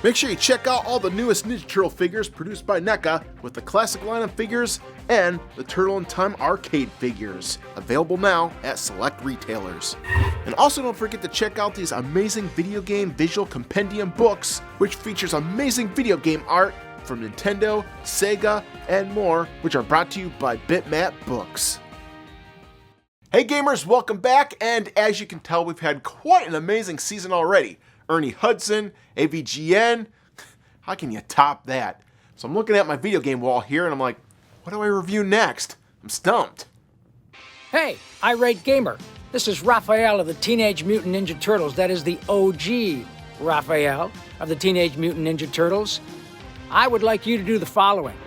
Make sure you check out all the newest Ninja Turtle figures produced by NECA with the classic line of figures and the Turtle in Time arcade figures, available now at select retailers. And also don't forget to check out these amazing video game visual compendium books, which features amazing video game art from Nintendo, Sega, and more, which are brought to you by Bitmap Books. Hey gamers, welcome back, and as you can tell, we've had quite an amazing season already. Ernie Hudson, AVGN, how can you top that? So I'm looking at my video game wall here and I'm like, what do I review next? I'm stumped. Hey, Irate Gamer. This is Raphael of the Teenage Mutant Ninja Turtles. That is the OG Raphael of the Teenage Mutant Ninja Turtles. I would like you to do the following.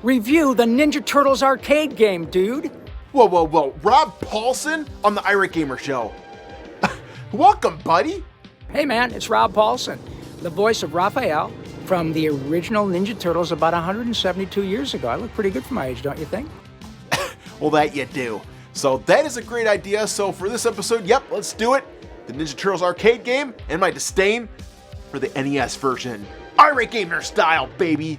Review the Ninja Turtles arcade game, dude. Whoa, Rob Paulsen on the Irate Gamer Show. Welcome, buddy. Hey man, it's Rob Paulsen, the voice of Raphael from the original Ninja Turtles about 172 years ago. I look pretty good for my age, don't you think? Well, that you do. So that is a great idea. So for this episode, yep, let's do it. The Ninja Turtles arcade game and my disdain for the NES version. Irate Gamer style, baby.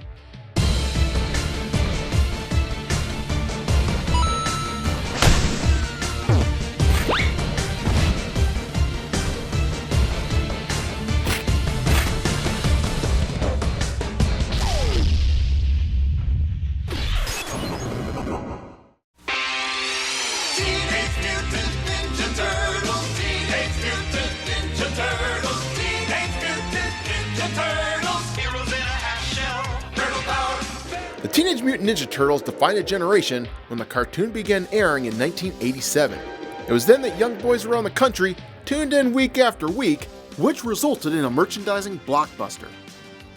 The Teenage Mutant Ninja Turtles defined a generation when the cartoon began airing in 1987. It was then that young boys around the country tuned in week after week, which resulted in a merchandising blockbuster.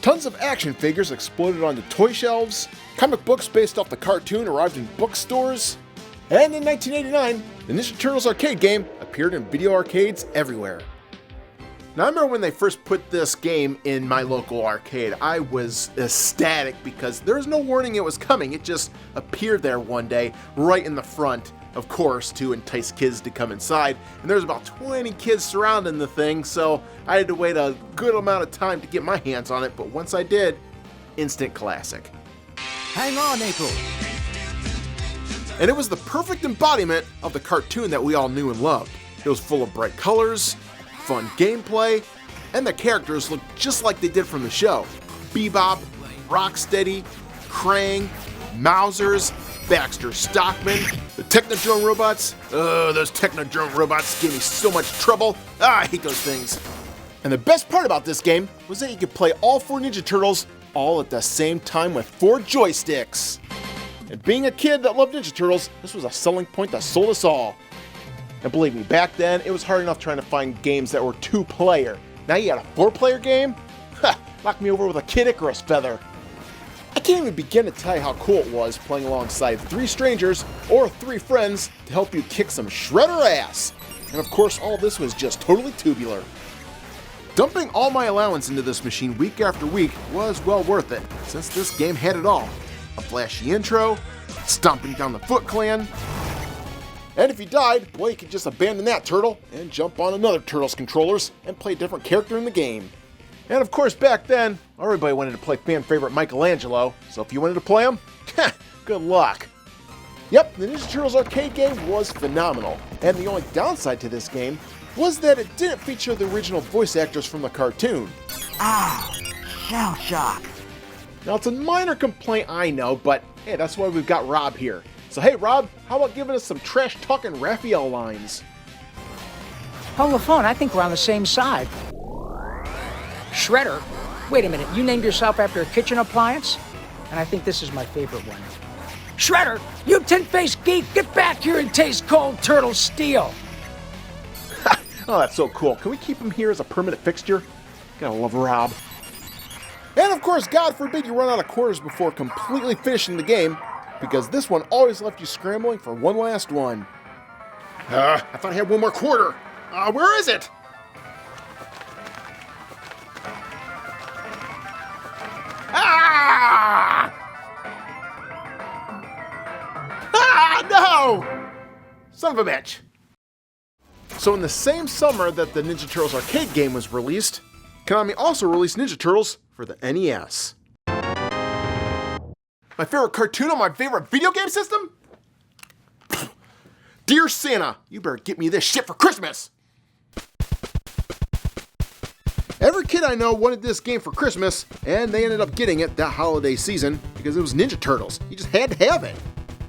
Tons of action figures exploded onto toy shelves, comic books based off the cartoon arrived in bookstores, and in 1989, the Ninja Turtles arcade game appeared in video arcades everywhere. Now I remember when they first put this game in my local arcade, I was ecstatic because there was no warning it was coming. It just appeared there one day, right in the front, of course, to entice kids to come inside. And there was about 20 kids surrounding the thing, so I had to wait a good amount of time to get my hands on it, but once I did, instant classic. Hang on, April. And it was the perfect embodiment of the cartoon that we all knew and loved. It was full of bright colors, fun gameplay, and the characters looked just like they did from the show. Bebop, Rocksteady, Krang, Mousers, Baxter Stockman, the Technodrome robots. Those Technodrome robots gave me so much trouble. I hate those things. And the best part about this game was that you could play all 4 Ninja Turtles all at the same time with 4 joysticks. And being a kid that loved Ninja Turtles, this was a selling point that sold us all. And believe me, back then, it was hard enough trying to find games that were 2-player. Now you got a 4-player game? Ha! Knock me over with a Kid Icarus feather. I can't even begin to tell you how cool it was playing alongside 3 strangers or 3 friends to help you kick some shredder ass. And of course, all this was just totally tubular. Dumping all my allowance into this machine week after week was well worth it, since this game had it all. A flashy intro, stomping down the Foot Clan, and if you died, boy, you could just abandon that turtle and jump on another turtle's controllers and play a different character in the game. And of course, back then, everybody wanted to play fan favorite Michelangelo, so if you wanted to play him, good luck. Yep, the Ninja Turtles arcade game was phenomenal, and the only downside to this game was that it didn't feature the original voice actors from the cartoon. Shell shock. Now, it's a minor complaint, I know, but hey, that's why we've got Rob here. So hey Rob, how about giving us some trash-talking Raphael lines? Hold the phone, I think we're on the same side. Shredder? Wait a minute, you named yourself after a kitchen appliance? And I think this is my favorite one. Shredder, you tin-faced geek, get back here and taste cold turtle steel! Oh, that's so cool. Can we keep him here as a permanent fixture? Gotta love Rob. And of course, God forbid you run out of quarters before completely finishing the game, because this one always left you scrambling for one last one. I thought I had one more quarter. Where is it? No! Son of a bitch. So in the same summer that the Ninja Turtles arcade game was released, Konami also released Ninja Turtles for the NES. My favorite cartoon on my favorite video game system? Dear Santa, you better get me this shit for Christmas! Every kid I know wanted this game for Christmas, and they ended up getting it that holiday season because it was Ninja Turtles. You just had to have it.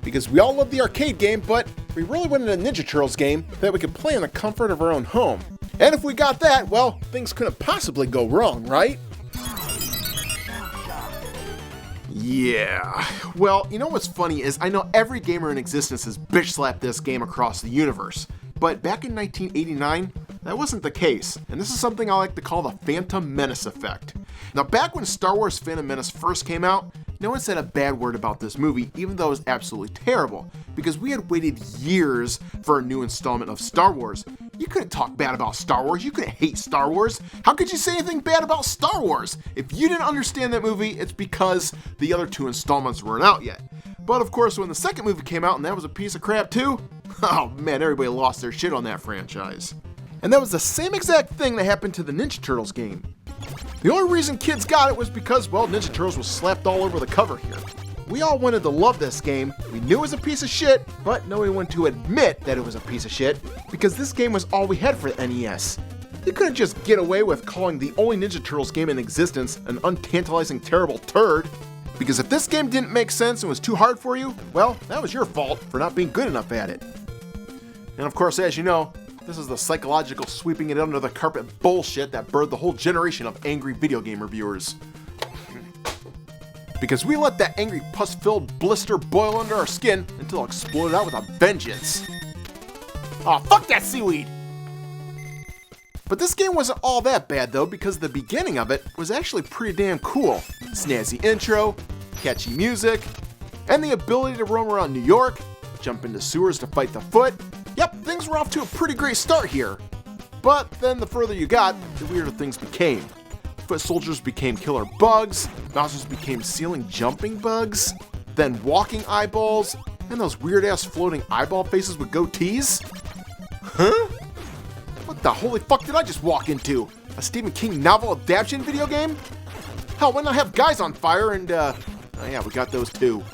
Because we all love the arcade game, but we really wanted a Ninja Turtles game that we could play in the comfort of our own home. And if we got that, well, things couldn't possibly go wrong, right? Yeah. Well, you know what's funny is I know every gamer in existence has bitch-slapped this game across the universe. But back in 1989, that wasn't the case, and this is something I like to call the Phantom Menace effect. Now, back when Star Wars Phantom Menace first came out, no one said a bad word about this movie, even though it was absolutely terrible, because we had waited years for a new installment of Star Wars. You couldn't talk bad about Star Wars, you couldn't hate Star Wars. How could you say anything bad about Star Wars? If you didn't understand that movie, it's because the other two installments weren't out yet. But of course, when the second movie came out and that was a piece of crap too, oh man, everybody lost their shit on that franchise. And that was the same exact thing that happened to the Ninja Turtles game. The only reason kids got it was because, well, Ninja Turtles was slapped all over the cover here. We all wanted to love this game, we knew it was a piece of shit, but nobody wanted to admit that it was a piece of shit, because this game was all we had for the NES. You couldn't just get away with calling the only Ninja Turtles game in existence an untantalizing terrible turd, because if this game didn't make sense and was too hard for you, well, that was your fault for not being good enough at it. And of course, as you know, this is the psychological sweeping it under the carpet bullshit that birthed the whole generation of angry video game reviewers. Because we let that angry pus-filled blister boil under our skin until it exploded out with a vengeance. Aw, fuck that seaweed! But this game wasn't all that bad though, because the beginning of it was actually pretty damn cool. Snazzy intro, catchy music, and the ability to roam around New York, jump into sewers to fight the Foot. Yep, things were off to a pretty great start here. But then the further you got, the weirder things became. Foot soldiers became killer bugs, Bowsers became ceiling jumping bugs, then walking eyeballs, and those weird ass floating eyeball faces with goatees? Huh? What the holy fuck did I just walk into? A Stephen King novel adaptation video game? Hell, why not have guys on fire and oh yeah, we got those too.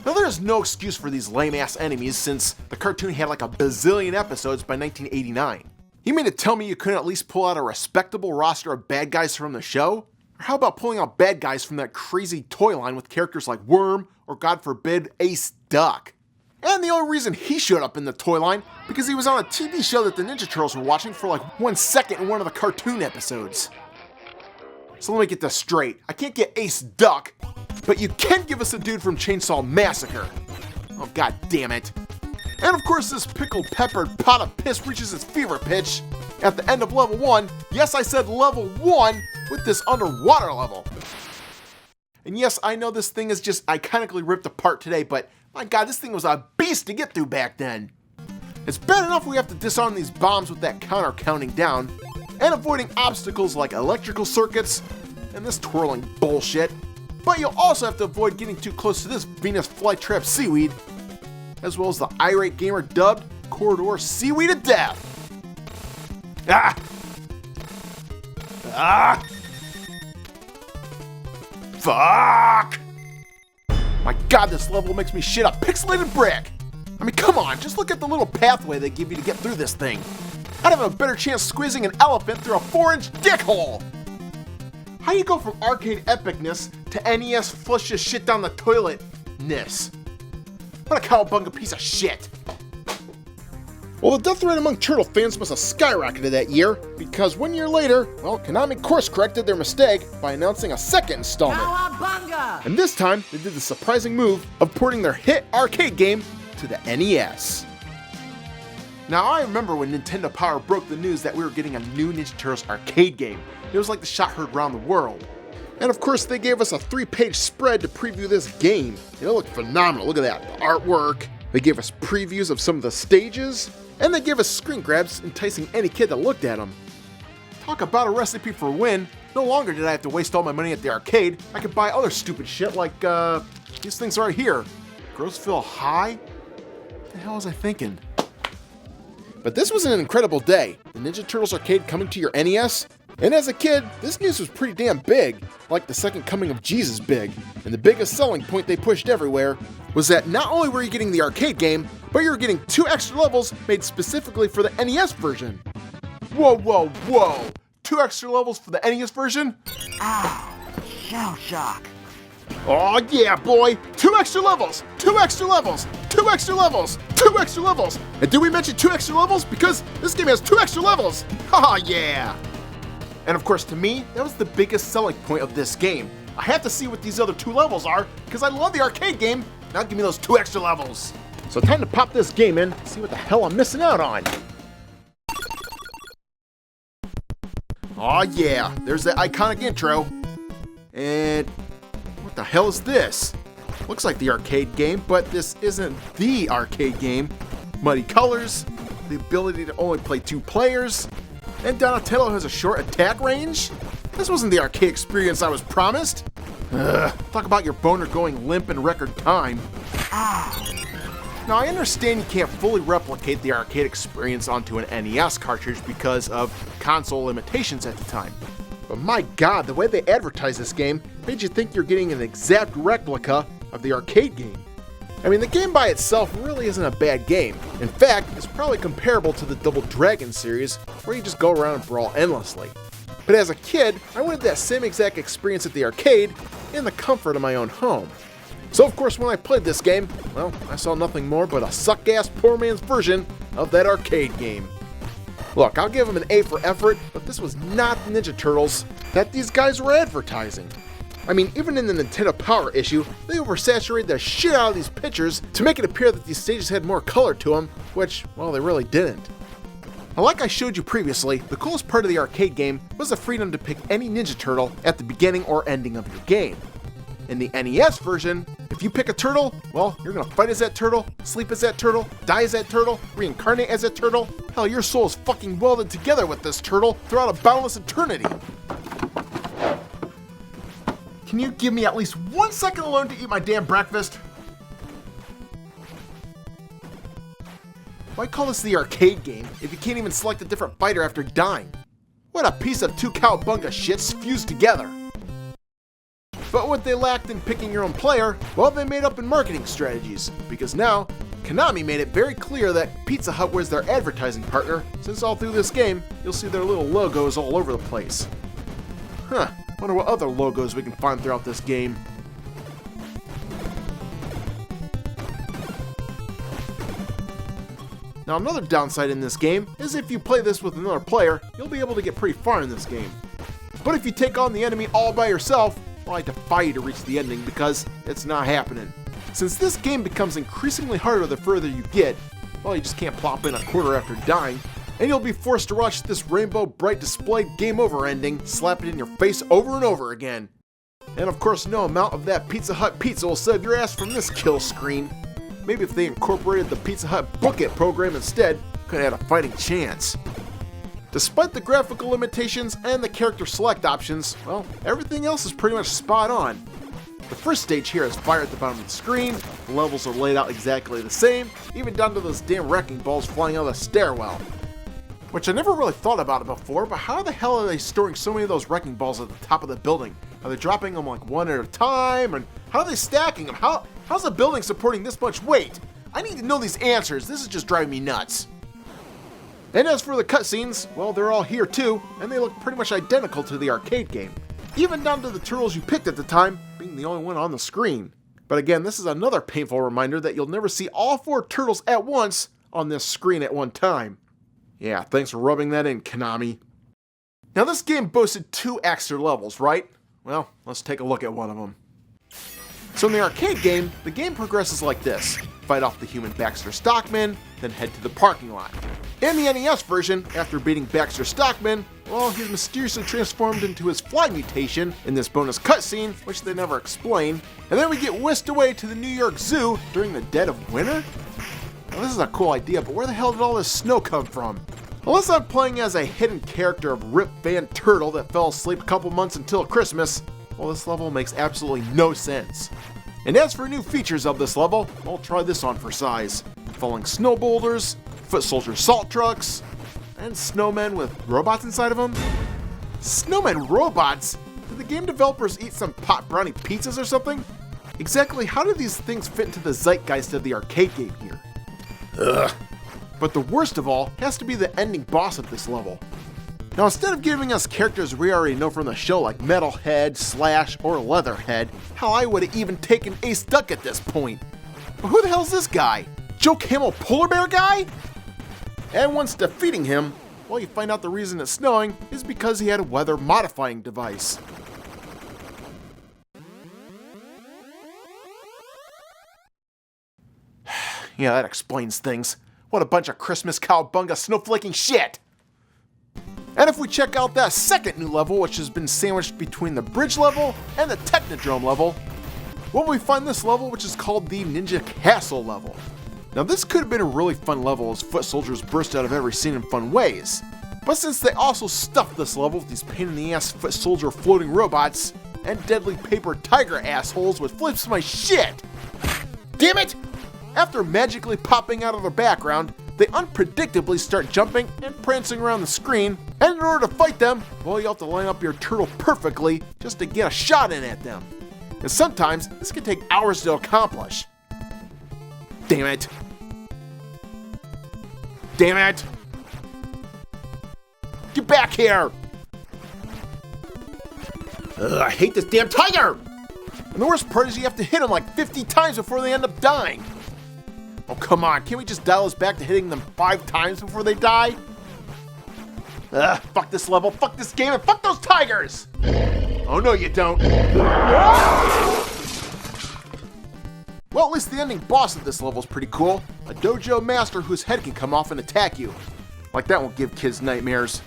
Now there's no excuse for these lame ass enemies since the cartoon had like a bazillion episodes by 1989. You mean to tell me you couldn't at least pull out a respectable roster of bad guys from the show? Or how about pulling out bad guys from that crazy toy line with characters like Worm, or God forbid, Ace Duck? And the only reason he showed up in the toy line, because he was on a TV show that the Ninja Turtles were watching for like 1 second in one of the cartoon episodes. So let me get this straight, I can't get Ace Duck, but you can give us a dude from Chainsaw Massacre. Oh god damn it. And of course this pickled peppered pot of piss reaches its fever pitch at the end of level 1, yes I said level 1, with this underwater level. And yes, I know this thing is just iconically ripped apart today, but my god, this thing was a beast to get through back then. It's bad enough we have to disarm these bombs with that counter counting down, and avoiding obstacles like electrical circuits, and this twirling bullshit, but you'll also have to avoid getting too close to this Venus flytrap seaweed, as well as the Irate gamer dubbed Corridor Seaweed of Death. Ah! Ah! Fuck! My god, this level makes me shit a pixelated brick! I mean, come on, just look at the little pathway they give you to get through this thing. I'd have a better chance squeezing an elephant through a 4-inch dick hole! How do you go from arcade epicness to NES flush this shit down the toilet-ness? What a cowabunga piece of shit! Well, the death rate among Turtle fans must have skyrocketed that year, because 1 year later, well, Konami course-corrected their mistake by announcing a second installment. Cowabunga! And this time, they did the surprising move of porting their hit arcade game to the NES. Now, I remember when Nintendo Power broke the news that we were getting a new Ninja Turtles arcade game. It was like the shot heard around the world. And of course, they gave us a 3-page spread to preview this game. It looked phenomenal, look at that, the artwork. They gave us previews of some of the stages, and they gave us screen grabs enticing any kid that looked at them. Talk about a recipe for a win. No longer did I have to waste all my money at the arcade. I could buy other stupid shit like, these things right here. Grossville High? What the hell was I thinking? But this was an incredible day. The Ninja Turtles arcade coming to your NES? And as a kid, this news was pretty damn big, like the second coming of Jesus big. And the biggest selling point they pushed everywhere was that not only were you getting the arcade game, but you were getting 2 extra levels made specifically for the NES version. Whoa, whoa, whoa! 2 extra levels for the NES version? Ow! Shell shock. Oh yeah, boy! 2 extra levels! 2 extra levels! 2 extra levels! 2 extra levels! And did we mention 2 extra levels? Because this game has 2 extra levels! Haha, yeah! And of course, to me, that was the biggest selling point of this game. I have to see what these other 2 levels are, because I love the arcade game. Now give me those 2 extra levels. So time to pop this game in, see what the hell I'm missing out on. Oh yeah, there's the iconic intro. And what the hell is this? Looks like the arcade game, but this isn't the arcade game. Muddy colors, the ability to only play 2 players, and Donatello has a short attack range? This wasn't the arcade experience I was promised. Talk about your boner going limp in record time. Now I understand you can't fully replicate the arcade experience onto an NES cartridge because of console limitations at the time. But my god, the way they advertised this game made you think you're getting an exact replica of the arcade game. I mean, the game by itself really isn't a bad game. In fact, it's probably comparable to the Double Dragon series, where you just go around and brawl endlessly. But as a kid, I wanted that same exact experience at the arcade in the comfort of my own home. So of course when I played this game, well, I saw nothing more but a suck-ass poor man's version of that arcade game. Look, I'll give them an A for effort, but this was not the Ninja Turtles that these guys were advertising. I mean, even in the Nintendo Power issue, they oversaturated the shit out of these pictures to make it appear that these stages had more color to them, which, well, they really didn't. Now, like I showed you previously, the coolest part of the arcade game was the freedom to pick any Ninja Turtle at the beginning or ending of your game. In the NES version, if you pick a turtle, well, you're gonna fight as that turtle, sleep as that turtle, die as that turtle, reincarnate as that turtle. Hell, your soul is fucking welded together with this turtle throughout a boundless eternity. Can you give me at least 1 second alone to eat my damn breakfast? Why call this the arcade game if you can't even select a different fighter after dying? What a piece of 2 cowabunga shits fused together. But what they lacked in picking your own player, well, they made up in marketing strategies, because now, Konami made it very clear that Pizza Hut was their advertising partner, since all through this game, you'll see their little logos all over the place. Wonder what other logos we can find throughout this game. Now another downside in this game is if you play this with another player, you'll be able to get pretty far in this game. But if you take on the enemy all by yourself, well, I defy you to reach the ending because it's not happening. Since this game becomes increasingly harder the further you get, well, you just can't plop in a quarter after dying, and you'll be forced to watch this rainbow bright displayed game over ending slap it in your face over and over again. And of course, no amount of that Pizza Hut pizza will save your ass from this kill screen. Maybe if they incorporated the Pizza Hut Book It program instead, could have had a fighting chance. Despite the graphical limitations and the character select options, well, everything else is pretty much spot on. The first stage here is fire at the bottom of the screen, the levels are laid out exactly the same, even down to those damn wrecking balls flying out of the stairwell. Which I never really thought about it before, but how the hell are they storing so many of those wrecking balls at the top of the building? Are they dropping them like one at a time, and how are they stacking them? How's the building supporting this much weight? I need to know these answers, this is just driving me nuts. And as for the cutscenes, well, they're all here too, and they look pretty much identical to the arcade game. Even down to the turtles you picked at the time, being the only one on the screen. But again, this is another painful reminder that you'll never see all 4 turtles at once on this screen at one time. Yeah, thanks for rubbing that in, Konami. Now this game boasted 2 extra levels, right? Well, let's take a look at one of them. So in the arcade game, the game progresses like this. Fight off the human Baxter Stockman, then head to the parking lot. In the NES version, after beating Baxter Stockman, well, he's mysteriously transformed into his fly mutation in this bonus cutscene, which they never explain, and then we get whisked away to the New York Zoo during the dead of winter? Now this is a cool idea, but where the hell did all this snow come from? Unless I'm playing as a hidden character of Rip Van Turtle that fell asleep a couple months until Christmas, well, this level makes absolutely no sense. And as for new features of this level, I'll try this on for size. Falling snow boulders, foot soldier salt trucks, and snowmen with robots inside of them. Snowman robots? Did the game developers eat some pot brownie pizzas or something? Exactly how do these things fit into the zeitgeist of the arcade game here? Ugh. But the worst of all has to be the ending boss of this level. Now instead of giving us characters we already know from the show like Metalhead, Slash, or Leatherhead, hell I would have even taken Ace Duck at this point. But who the hell's this guy? Joe Camel Polar Bear guy? And once defeating him, well, you find out the reason it's snowing is because he had a weather modifying device. Yeah, that explains things. What a bunch of Christmas cowabunga snowflaking shit! And if we check out that second new level, which has been sandwiched between the bridge level and the Technodrome level, well, we find this level, which is called the Ninja Castle level. Now this could have been a really fun level as foot soldiers burst out of every scene in fun ways. But since they also stuffed this level with these pain-in-the-ass foot soldier floating robots and deadly paper tiger assholes, which flips my shit! Damn it! After magically popping out of the background, they unpredictably start jumping and prancing around the screen, and in order to fight them, well, you have to line up your turtle perfectly just to get a shot in at them. And sometimes, this can take hours to accomplish. Damn it. Damn it! Get back here! Ugh, I hate this damn tiger! And the worst part is you have to hit them like 50 times before they end up dying. Oh, come on, can't we just dial this back to hitting them 5 times before they die? Ugh, fuck this level, fuck this game, and fuck those tigers! Oh, no, you don't. Well, at least the ending boss of this level is pretty cool. A dojo master whose head can come off and attack you. Like that won't give kids nightmares.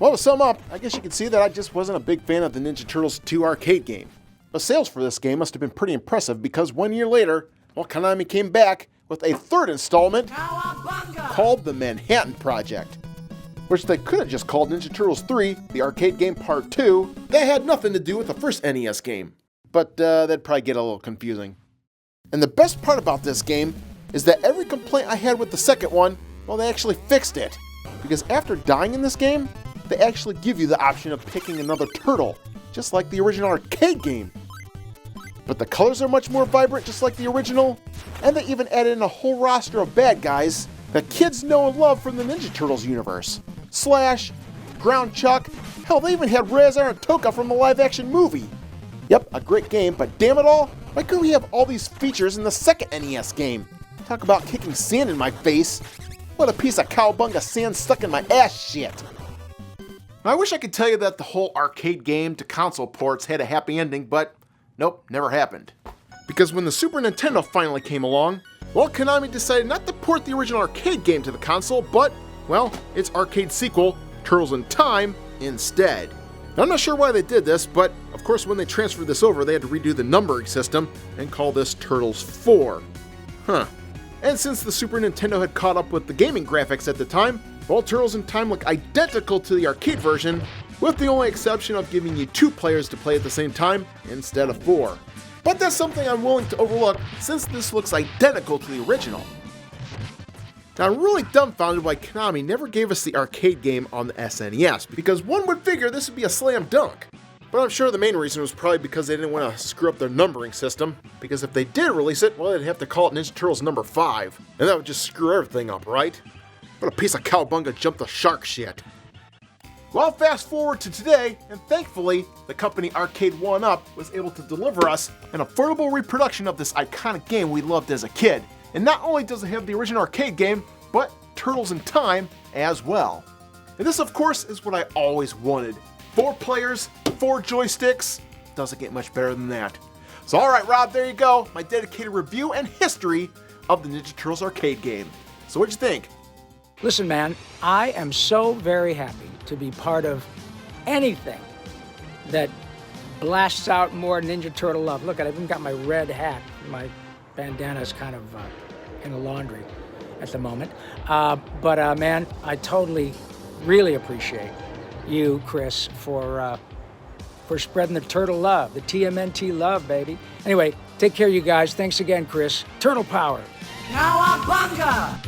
Well, to sum up, I guess you can see that I just wasn't a big fan of the Ninja Turtles 2 arcade game. The sales for this game must have been pretty impressive because 1 year later, well, Konami came back with a third installment called the Manhattan Project, which they could have just called Ninja Turtles 3, the arcade game part 2. That had nothing to do with the first NES game, but that'd probably get a little confusing. And the best part about this game is that every complaint I had with the second one, well, they actually fixed it. Because after dying in this game, they actually give you the option of picking another turtle, just like the original arcade game. But the colors are much more vibrant, just like the original, and they even added in a whole roster of bad guys that kids know and love from the Ninja Turtles universe. Slash, Ground Chuck, hell, they even had Razar and Toka from the live-action movie. Yep, a great game, but damn it all, why couldn't we have all these features in the second NES game? Talk about kicking sand in my face. What a piece of cowabunga sand stuck in my ass shit. I wish I could tell you that the whole arcade game to console ports had a happy ending, but nope, never happened. Because when the Super Nintendo finally came along, well, Konami decided not to port the original arcade game to the console, but, well, its arcade sequel, Turtles in Time, instead. Now, I'm not sure why they did this, but of course when they transferred this over, they had to redo the numbering system and call this Turtles 4. Huh. And since the Super Nintendo had caught up with the gaming graphics at the time, well, Turtles in Time look identical to the arcade version, with the only exception of giving you 2 players to play at the same time instead of 4. But that's something I'm willing to overlook since this looks identical to the original. Now I'm really dumbfounded why Konami never gave us the arcade game on the SNES, because one would figure this would be a slam dunk. But I'm sure the main reason was probably because they didn't want to screw up their numbering system, because if they did release it, well, they'd have to call it Ninja Turtles number 5, and that would just screw everything up, right? What a piece of cowabunga jump the shark shit. Well, fast forward to today, and thankfully, the company Arcade 1-Up was able to deliver us an affordable reproduction of this iconic game we loved as a kid. And not only does it have the original arcade game, but Turtles in Time as well. And this, of course, is what I always wanted. 4 players, 4 joysticks. Doesn't get much better than that. So alright, Rob, there you go. My dedicated review and history of the Ninja Turtles arcade game. So what'd you think? Listen, man, I am so very happy to be part of anything that blasts out more Ninja Turtle love. Look, I even got my red hat. My bandana's kind of in the laundry at the moment. But man, I totally, really appreciate you, Chris, for spreading the turtle love, the TMNT love, baby. Anyway, take care, you guys. Thanks again, Chris. Turtle power. Cowabunga!